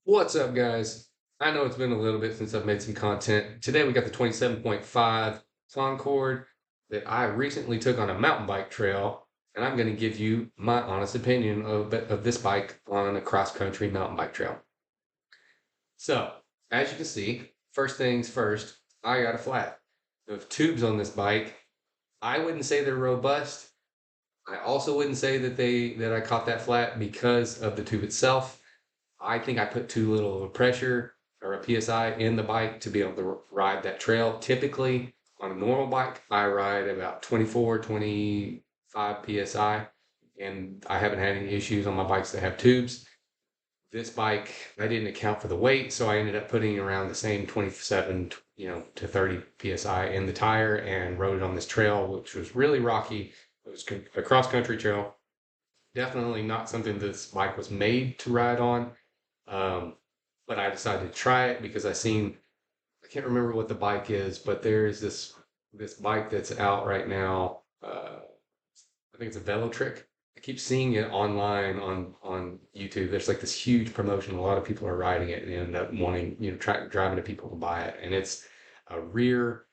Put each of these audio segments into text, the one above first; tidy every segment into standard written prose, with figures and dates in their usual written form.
What's up, guys? I know it's been a little bit since I've made some content. Today we got the 27.5 Concord that I recently took on a mountain bike trail, and I'm going to give you my honest opinion of this bike on a cross-country mountain bike trail. So, as you can see, first things first, I got a flat. The tubes on this bike, I wouldn't say they're robust. I also wouldn't say that I caught that flat because of the tube itself. I think I put too little of a pressure or a PSI in the bike to be able to ride that trail. Typically, on a normal bike, I ride about 24, 25 PSI, and I haven't had any issues on my bikes that have tubes. This bike, I didn't account for the weight, so I ended up putting around the same 27, to 30 PSI in the tire and rode it on this trail, which was really rocky. It was a cross country trail. Definitely not something this bike was made to ride on. Um, but I decided to try it because I can't remember what the bike is, but there is this bike that's out right now. I think it's a Velotrick. I keep seeing it online on YouTube. There's like this huge promotion. A lot of people are riding it and end up wanting, driving to people to buy it. And it's a rear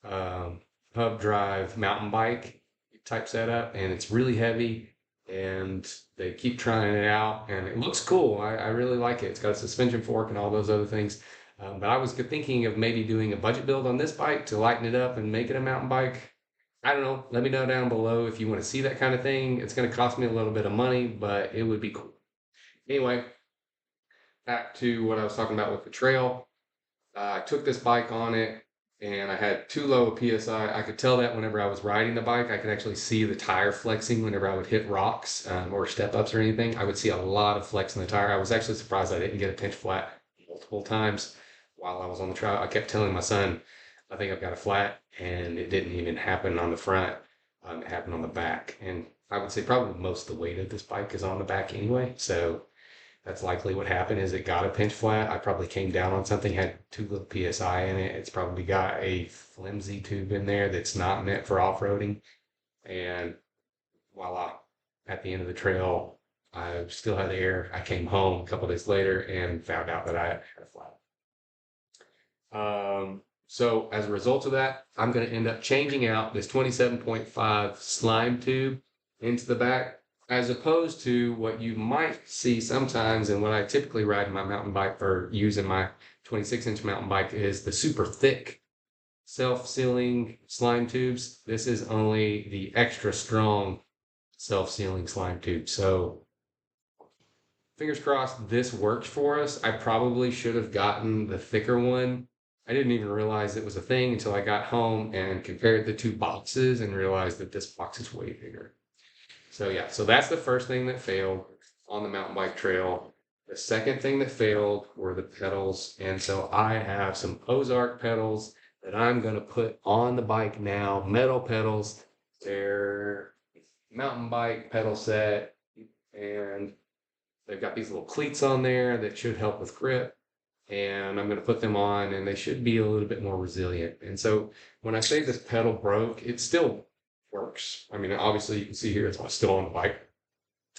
um, hub drive mountain bike type setup, and it's really heavy. And they keep trying it out, and it looks cool. I really like it. It's got a suspension fork and all those other things. But I was thinking of maybe doing a budget build on this bike to lighten it up and make it a mountain bike. I don't know. Let me know down below if you want to see that kind of thing. It's going to cost me a little bit of money, but it would be cool. Anyway, back to what I was talking about with the trail. I took this bike on it and I had too low a PSI. I could tell that whenever I was riding the bike, I could actually see the tire flexing whenever I would hit rocks or step ups or anything. I would see a lot of flex in the tire. I was actually surprised I didn't get a pinch flat multiple times while I was on the trail. I kept telling my son, I think I've got a flat, and it didn't even happen on the front. It happened on the back. And I would say probably most of the weight of this bike is on the back anyway. So that's likely what happened is it got a pinch flat. I probably came down on something, had too little PSI in it. It's probably got a flimsy tube in there that's not meant for off-roading. And voila, at the end of the trail, I still had the air. I came home a couple days later and found out that I had a flat. So as a result of that, I'm going to end up changing out this 27.5 slime tube into the back, as opposed to what you might see sometimes and what I typically ride in my mountain bike for using my 26-inch mountain bike is the super thick self-sealing slime tubes. This is only the extra strong self-sealing slime tube. So fingers crossed this works for us. I probably should have gotten the thicker one. I didn't even realize it was a thing until I got home and compared the two boxes and realized that this box is way bigger. So yeah, so that's the first thing that failed on the mountain bike trail. The second thing that failed were the pedals. And so I have some Ozark pedals that I'm going to put on the bike now, metal pedals. They're mountain bike pedal set, and they've got these little cleats on there that should help with grip. And I'm going to put them on, and they should be a little bit more resilient. And so when I say this pedal broke, it still works. I mean, obviously you can see here it's still on the bike.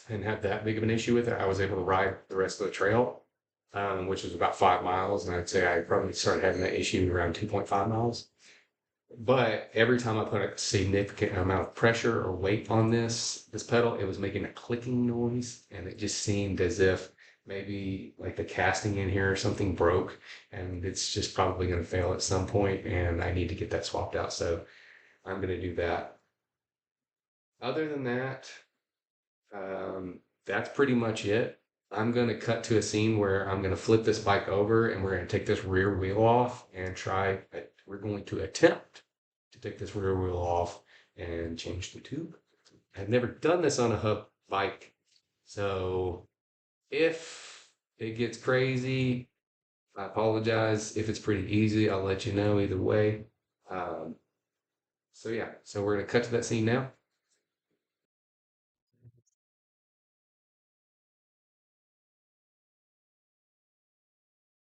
I didn't have that big of an issue with it. I was able to ride the rest of the trail, which was about 5 miles. And I'd say I probably started having that issue around 2.5 miles. But every time I put a significant amount of pressure or weight on this pedal, it was making a clicking noise, and it just seemed as if maybe like the casting in here or something broke, and it's just probably going to fail at some point, and I need to get that swapped out. So I'm going to do that. Other than that, that's pretty much it. I'm going to cut to a scene where I'm going to flip this bike over and we're going to take this rear wheel off and we're going to attempt to take this rear wheel off and change the tube. I've never done this on a hub bike. So if it gets crazy, I apologize. If it's pretty easy, I'll let you know either way. Um, so yeah, so we're going to cut to that scene now.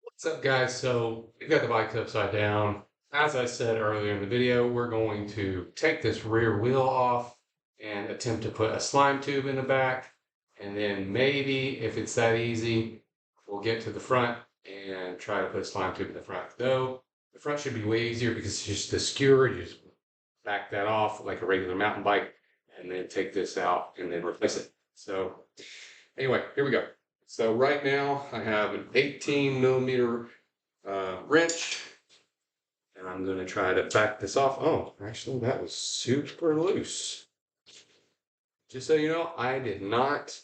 What's up, guys? So we've got the bike upside down. As I said earlier in the video, we're going to take this rear wheel off and attempt to put a slime tube in the back. And then maybe, if it's that easy, we'll get to the front and try to put a slime tube in the front. Though the front should be way easier because it's just the skewer. You just back that off like a regular mountain bike and then take this out and then replace it. So anyway, here we go. So right now I have an 18mm wrench, and I'm going to try to back this off. Oh, actually that was super loose. Just so you know, I did not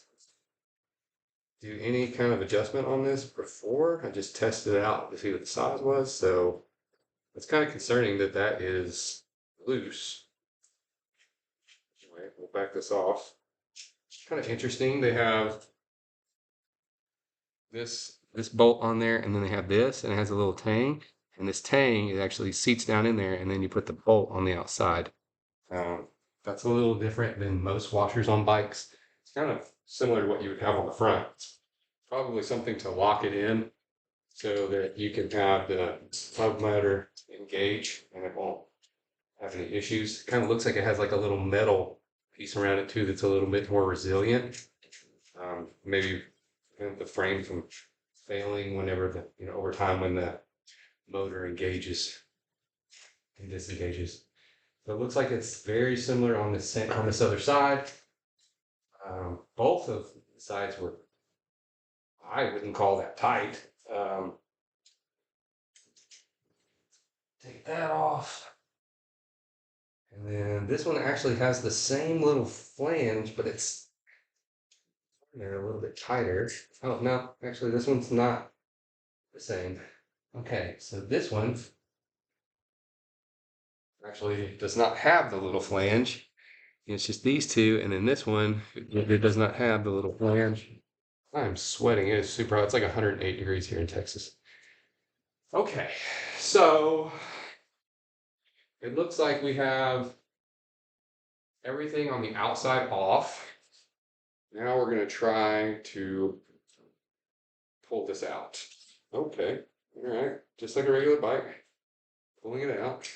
do any kind of adjustment on this before. I just tested it out to see what the size was. So it's kind of concerning that that is loose. Anyway, we'll back this off. Kind of interesting. They have this bolt on there, and then they have this, and it has a little tang. And this tang, it actually seats down in there, and then you put the bolt on the outside. That's a little different than most washers on bikes. It's kind of similar to what you would have on the front. It's probably something to lock it in so that you can have the plug motor engage and it won't have any issues. It kind of looks like it has like a little metal piece around it too that's a little bit more resilient. Maybe prevent the frame from failing whenever the, over time when the motor engages and disengages. So it looks like it's very similar on this other side. Both of the sides were, I wouldn't call that tight. Take that off. And then this one actually has the same little flange, but it's they're a little bit tighter. Oh, no, actually this one's not the same. Okay, so this one actually does not have the little flange. It's just these two, and then this one, it does not have the little flange. I'm sweating. It is super hot. It's like 108 degrees here in Texas. Okay, so it looks like we have everything on the outside off. Now we're going to try to pull this out. Okay, all right, just like a regular bike, pulling it out.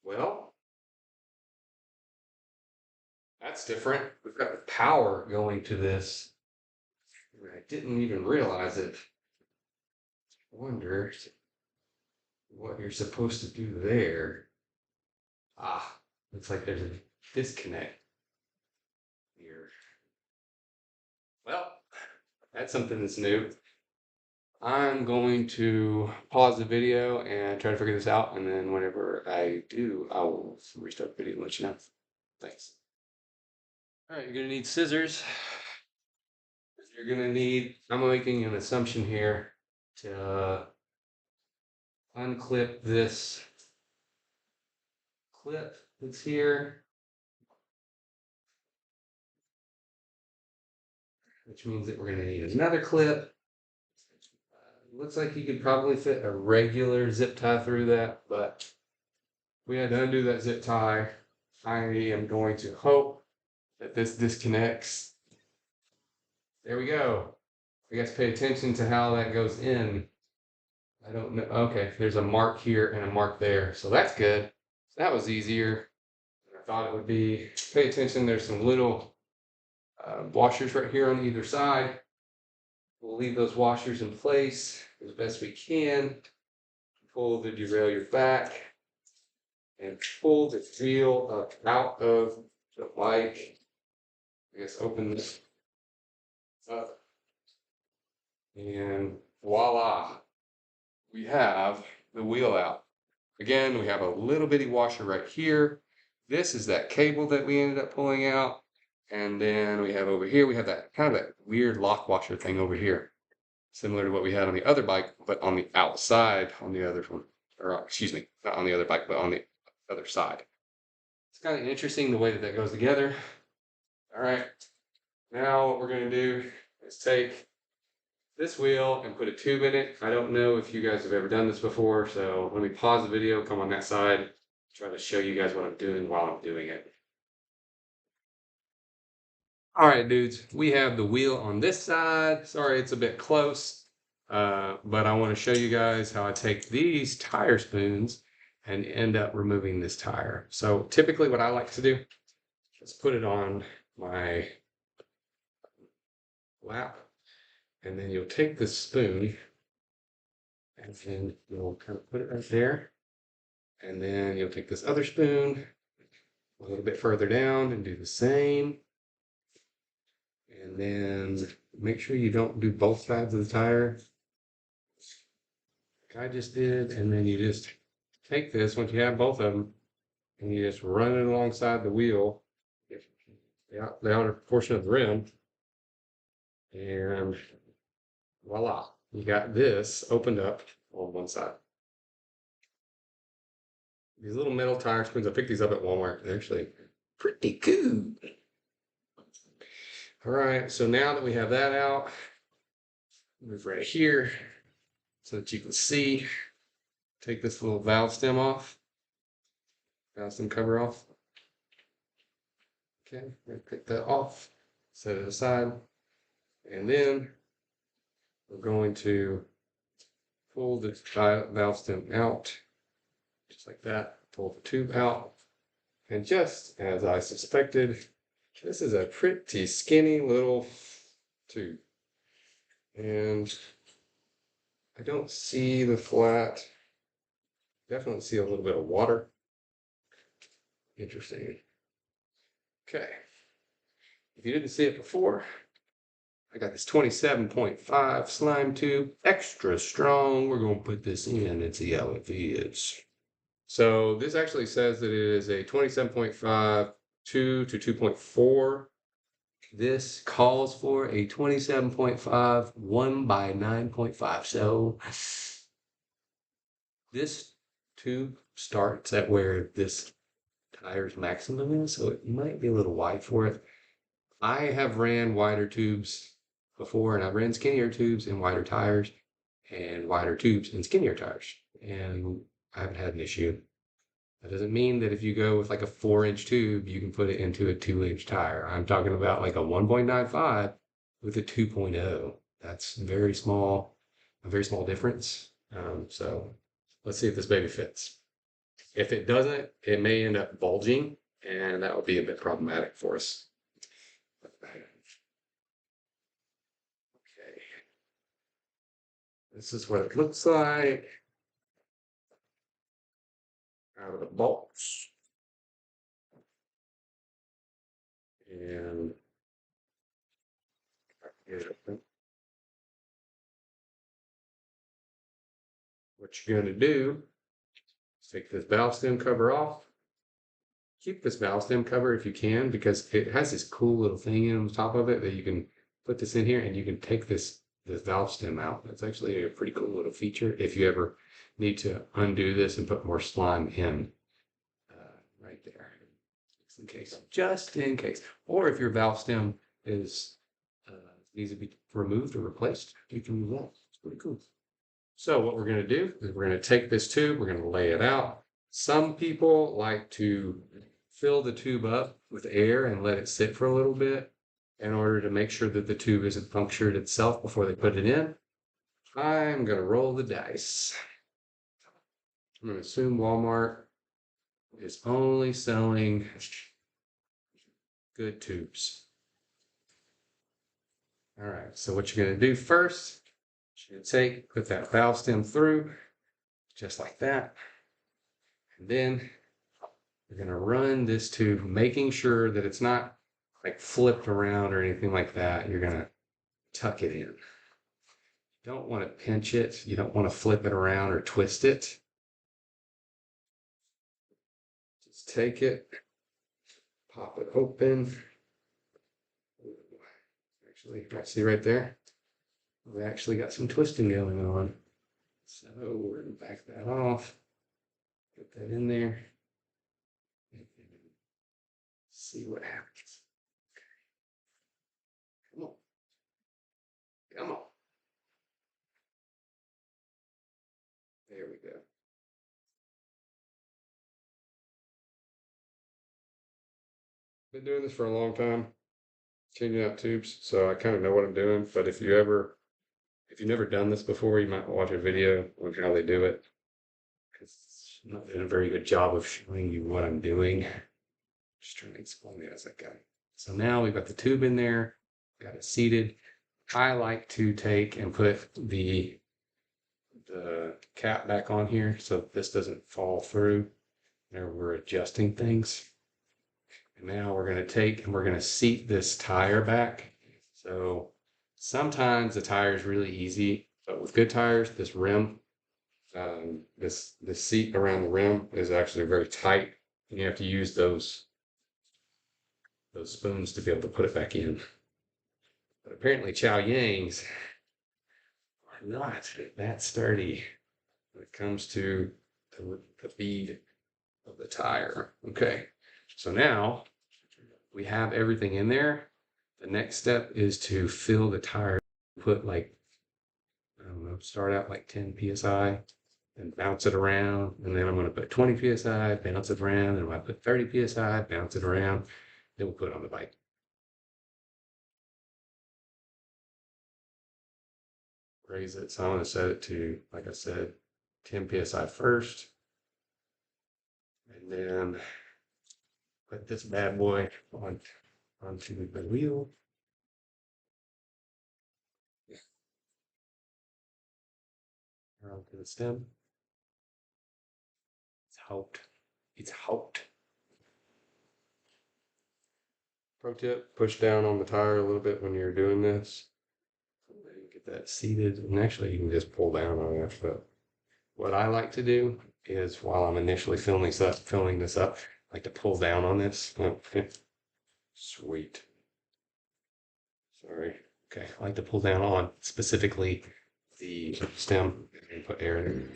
Well, that's different. We've got the power going to this. I didn't even realize it. I wonder what you're supposed to do there. Ah, looks like there's a disconnect here. Well, that's something that's new. I'm going to pause the video and try to figure this out, and then whenever I do, I will restart the video and let you know. Thanks. All right, you're gonna need scissors. You're gonna need, I'm making an assumption here to unclip this clip that's here, which means that we're gonna need another clip. Looks like you could probably fit a regular zip tie through that, but we had to undo that zip tie. I am going to hope that this disconnects. There we go. I guess pay attention to how that goes in. I don't know. Okay, there's a mark here and a mark there. So that's good. That was easier than I thought it would be. Pay attention. There's some little washers right here on either side. We'll leave those washers in place as best we can. Pull the derailleur back and pull the wheel up out of the bike. I guess open this up. And voila, we have the wheel out. Again, we have a little bitty washer right here. This is that cable that we ended up pulling out. And then we have over here, we have that kind of that weird lock washer thing over here. Similar to what we had on the other bike, but on the outside on the other one. Or excuse me, not on the other bike, but on the other side. It's kind of interesting the way that that goes together. All right, now what we're going to do is take this wheel and put a tube in it. I don't know if you guys have ever done this before, so let me pause the video, come on that side, try to show you guys what I'm doing while I'm doing it. All right, dudes, we have the wheel on this side. Sorry, it's a bit close, but I want to show you guys how I take these tire spoons and end up removing this tire. So typically what I like to do Let's put it on my lap, and then you'll take this spoon and then you'll kind of put it right there. And then you'll take this other spoon a little bit further down and do the same. And then make sure you don't do both sides of the tire like I just did. And then you just take this once you have both of them and you just run it alongside the wheel, the outer portion of the rim, and voila, you got this opened up on one side. These little metal tire spoons, I picked these up at Walmart. They're actually pretty cool. All right, so now that we have that out, move right here so that you can see. Take this little valve stem off, valve stem cover off. Okay, I'm gonna take that off, set it aside, and then we're going to pull the valve stem out, just like that. Pull the tube out, and just as I suspected, this is a pretty skinny little tube, and I don't see the flat. Definitely see a little bit of water. Interesting. Okay. If you didn't see it before, I got this 27.5 slime tube, extra strong. We're going to put this in and see how it feels. So this actually says that it is a 27.5 2 to 2.4. This calls for a 27.5 1 by 9.5. So this tube starts at where this tire's maximum is, so it might be a little wide for it. I have ran wider tubes before, and I've ran skinnier tubes in wider tires and wider tubes in skinnier tires, and I haven't had an issue. That doesn't mean that if you go with like a 4-inch tube, you can put it into a 2-inch tire. I'm talking about like a 1.95 with a 2.0. That's very small, a very small difference. So let's see if this baby fits. If it doesn't, it may end up bulging, and that would be a bit problematic for us. Okay. This is what it looks like out of the box. And what you're going to do is take this valve stem cover off. Keep this valve stem cover if you can, because it has this cool little thing in on the top of it that you can put this in here and you can take this valve stem out. That's actually a pretty cool little feature if you ever need to undo this and put more slime in right there, just in case. Or if your valve stem is needs to be removed or replaced, you can do that. It's pretty cool. So what we're going to do is we're going to take this tube, we're going to lay it out. Some people like to fill the tube up with air and let it sit for a little bit in order to make sure that the tube isn't punctured itself before they put it in. I'm going to roll the dice. I'm going to assume Walmart is only selling good tubes. All right, so what you're going to do first, you're going to put that valve stem through, just like that. And then you're going to run this tube, making sure that it's not like flipped around or anything like that. You're going to tuck it in. You don't want to pinch it. You don't want to flip it around or twist it. Just take it, pop it open. Actually, see right there? We actually got some twisting going on. So we're going to back that off. Put that in there. See what happens. Come on. Come on. There we go. Been doing this for a long time, changing out tubes, so I kind of know what I'm doing. But if you've never done this before, you might watch a video on how they do it, because I'm not doing a very good job of showing you what I'm doing. Just trying to explain it as I go. So now we've got the tube in there, got it seated. I like to take and put the cap back on here so this doesn't fall through. There we're adjusting things. And now we're going to take and we're going to seat this tire back. So sometimes the tire is really easy, but with good tires, this rim, this seat around the rim is actually very tight. And you have to use those spoons to be able to put it back in. But apparently Chow Yang's are not that sturdy when it comes to the bead of the tire. Okay, so now we have everything in there. The next step is to fill the tire, put like, I don't know, start out like 10 psi and bounce it around. And then I'm going to put 20 psi, bounce it around. And when I put 30 psi, bounce it around. Then we'll put it on the bike. Raise it. So I'm going to set it to, like I said, 10 psi first. And then put this bad boy onto the wheel. Onto the stem. It's hot. It's hot. Pro tip, push down on the tire a little bit when you're doing this. Get that seated. And actually you can just pull down on it. But what I like to do is while I'm initially filling this up, I like to pull down on this. Sweet. Sorry. Okay, I like to pull down on specifically the stem and put air in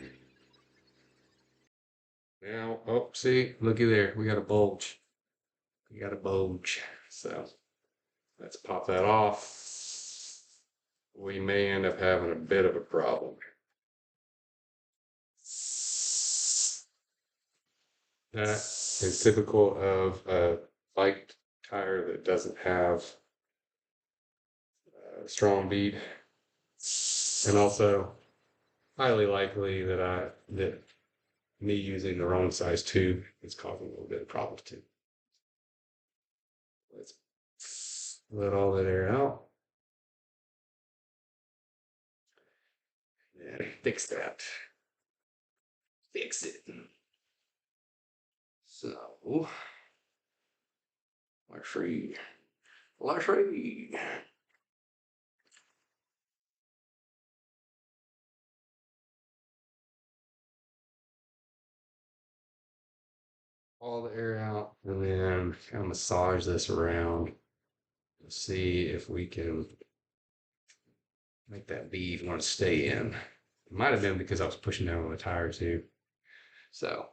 there. Now, oh, see, looky there. We got a bulge. We got a bulge. So let's pop that off. We may end up having a bit of a problem. That is typical of a bike tire that doesn't have a strong bead, and also highly likely that me using the wrong size tube is causing a little bit of problems too. Let's let all that air out. And fix that. Fix it. So, let's see. Let's see. All the air out, and then kind of massage this around to see if we can make that bead want to stay in. It might have been because I was pushing down on the tire too. So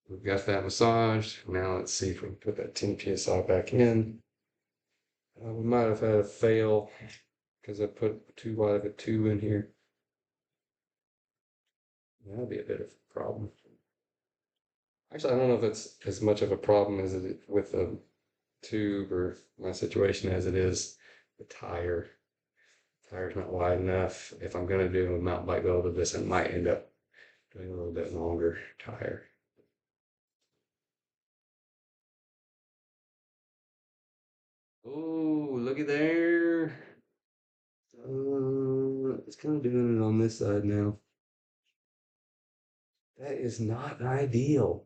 we've got that massaged. Now let's see if we can put that 10 psi back in. We might have had a fail because I put too wide of a tube in here. That'll be a bit of a problem. Actually, I don't know if it's as much of a problem as it is with the tube or my situation as it is the tire. The tire's not wide enough. If I'm going to do a mountain bike build of this, I might end up doing a little bit longer tire. Oh, look at there. It's kind of doing it on this side now. That is not ideal.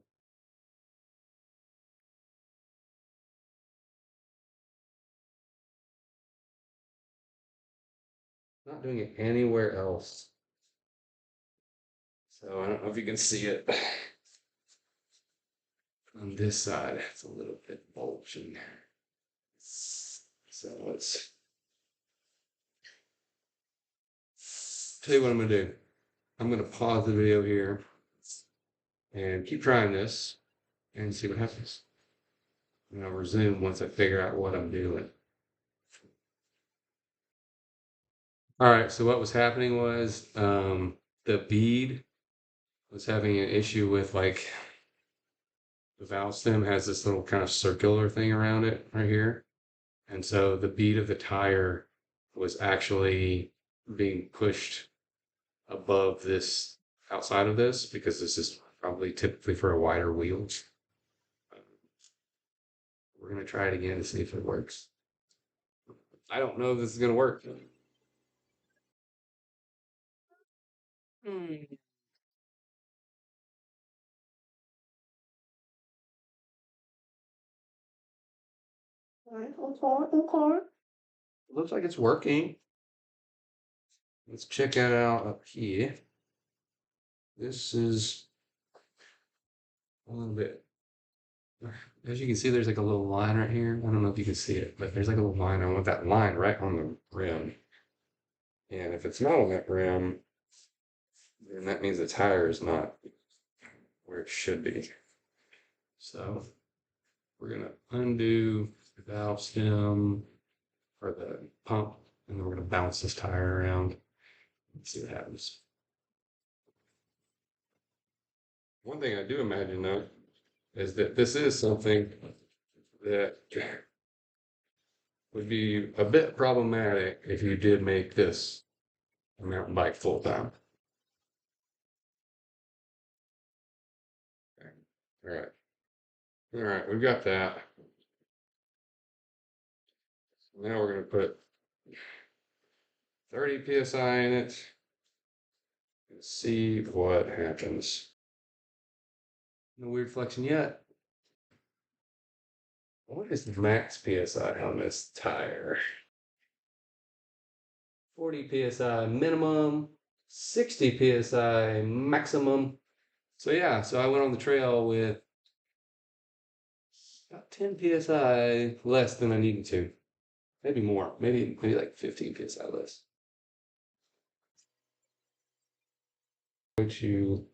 Not doing it anywhere else. So I don't know if you can see it. On this side, it's a little bit bulging. So let's tell you what I'm gonna do. I'm gonna pause the video here and keep trying this and see what happens. And I'll resume once I figure out what I'm doing. All right, so what was happening was the bead was having an issue with like the valve stem has this little kind of circular thing around it right here. And so the bead of the tire was actually being pushed above this, outside of this, because this is probably typically for a wider wheel. We're gonna try it again to see if it works. I don't know if this is gonna work. Hmm. Okay. Looks like it's working. Let's check it out up here. This is a little bit, as you can see, there's like a little line right here. I don't know if you can see it, but there's like a little line. I want that line right on the rim. And if it's not on that rim, then that means the tire is not where it should be. So we're gonna undo the valve stem or the pump, and then we're gonna bounce this tire around and see what happens. One thing I do imagine though is that this is something that would be a bit problematic if you did make this a mountain bike full time. Okay. All right. All right, we've got that. Now we're going to put 30 psi in it and see what happens. No weird flexion yet. What is the max psi on this tire? 40 psi minimum, 60 psi maximum. So yeah, so I went on the trail with about 10 psi less than I needed to. Maybe more, maybe like 15 psi less. Go to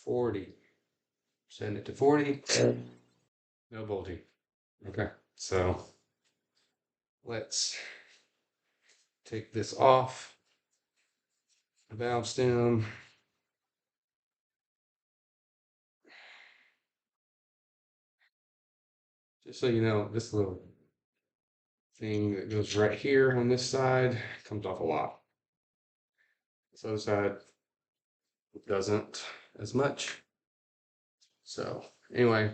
40. Send it to 40. No bolting. Okay, so let's take this off the valve stem. Just so you know, this little thing that goes right here on this side comes off a lot. This other side doesn't as much. So anyway,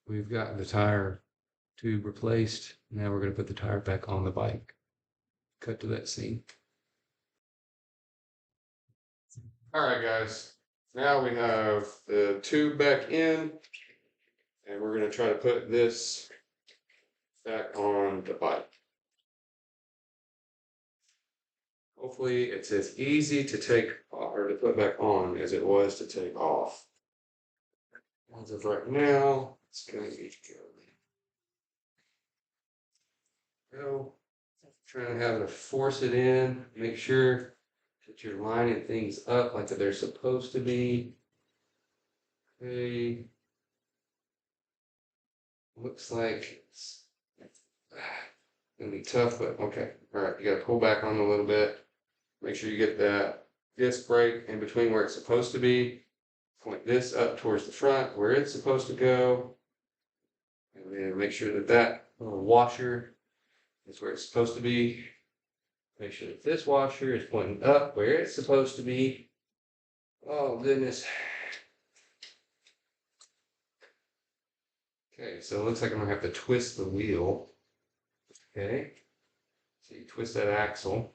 we've got the tire tube replaced. Now we're going to put the tire back on the bike. Cut to that scene. All right, guys. Now we have the tube back in, and we're going to try to put this back on the bike. Hopefully it's as easy to take off or to put back on as it was to take off. As of right now, it's going to go. Trying to have to force it in, make sure that you're lining things up like that they're supposed to be. Okay. Looks like it's gonna be tough, but okay. All right, you gotta pull back on a little bit. Make sure you get that disc brake in between where it's supposed to be. Point this up towards the front where it's supposed to go. And then make sure that that little washer is where it's supposed to be. Make sure that this washer is pointing up where it's supposed to be. Oh, goodness. Okay, so it looks like I'm gonna have to twist the wheel. Okay, so you twist that axle.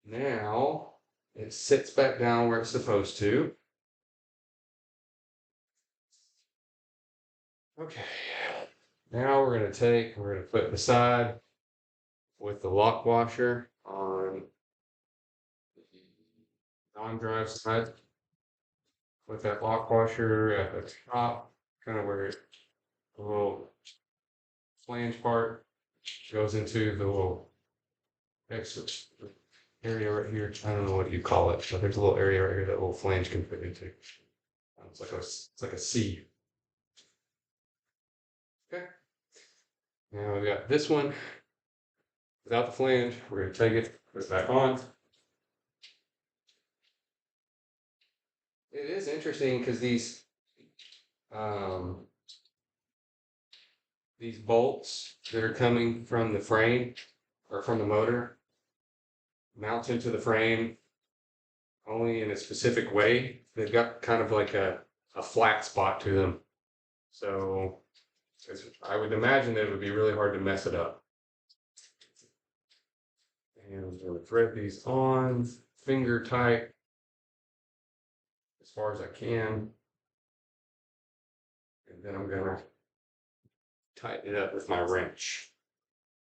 Now it sits back down where it's supposed to. Okay, now we're gonna put the side with the lock washer on the non-drive side. Put that lock washer at the top, kind of where the little flange part goes into the little exit area right here. I don't know what you call it, but there's a little area right here that little flange can fit into. It's like a C. Okay. Now we got this one without the flange. We're gonna take it, put it back on. It is interesting because these bolts that are coming from the frame or from the motor mount into the frame only in a specific way. They've got kind of like a flat spot to them. So I would imagine that it would be really hard to mess it up. And I'm going to thread these on, finger tight, as far as I can. And then I'm going to tighten it up with my wrench.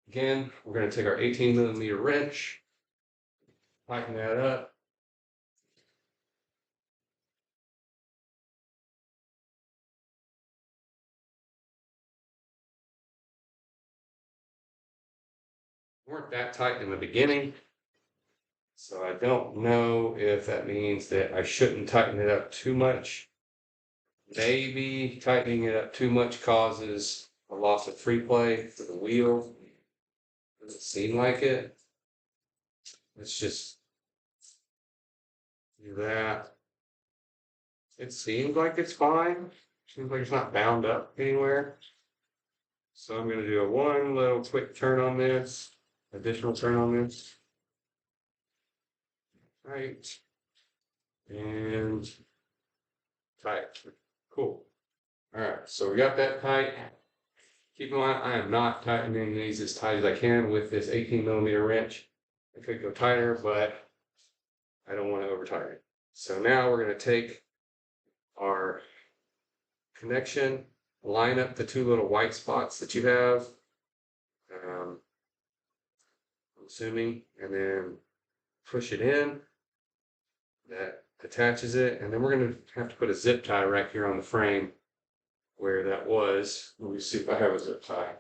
Again, we're going to take our 18mm wrench, tighten that up. Weren't that tight in the beginning, so I don't know if that means that I shouldn't tighten it up too much. Maybe tightening it up too much causes a loss of free play for the wheel. Doesn't seem like it. Let's just do that. It seems like it's fine. Seems like it's not bound up anywhere. So I'm going to do a one little quick turn on this, additional turn on this. Right. And tight. Cool. All right, so we got that tight. Keep in mind, I am not tightening these as tight as I can with this 18mm wrench. I could go tighter, but I don't want to over tighten it. So now we're going to take our connection, line up the two little white spots that you have. I'm assuming, and then push it in. That attaches it, and then we're going to have to put a zip tie right here on the frame where that was. Let me see if I have a zip tie.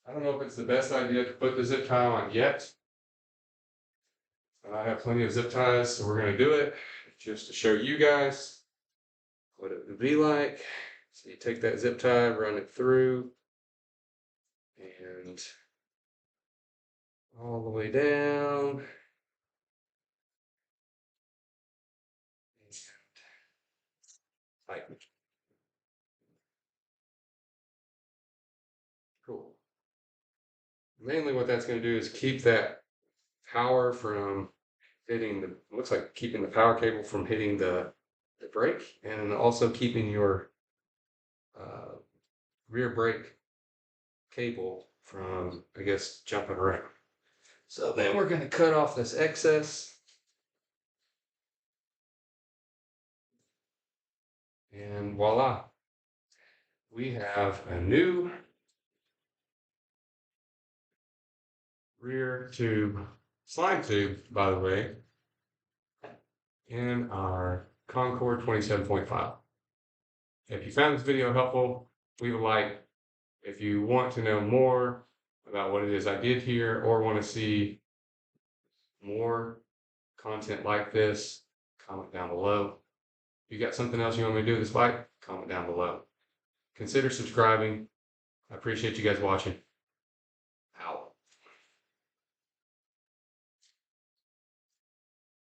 I don't know if it's the best idea to put the zip tie on yet. I have plenty of zip ties, so we're going to do it just to show you guys what it would be like. So you take that zip tie, run it through, and all the way down. And tighten. Cool. Mainly what that's going to do is keep that power from hitting the, looks like keeping the power cable from hitting the brake, and also keeping your rear brake cable from, I guess, jumping around. So then we're going to cut off this excess. And voila, we have a new rear tube, slime tube, by the way, in our Concord 27.5. If you found this video helpful, leave a like. If you want to know more about what it is I did here, or want to see more content like this, comment down below. If you got something else you want me to do with this bike, comment down below. Consider subscribing. I appreciate you guys watching.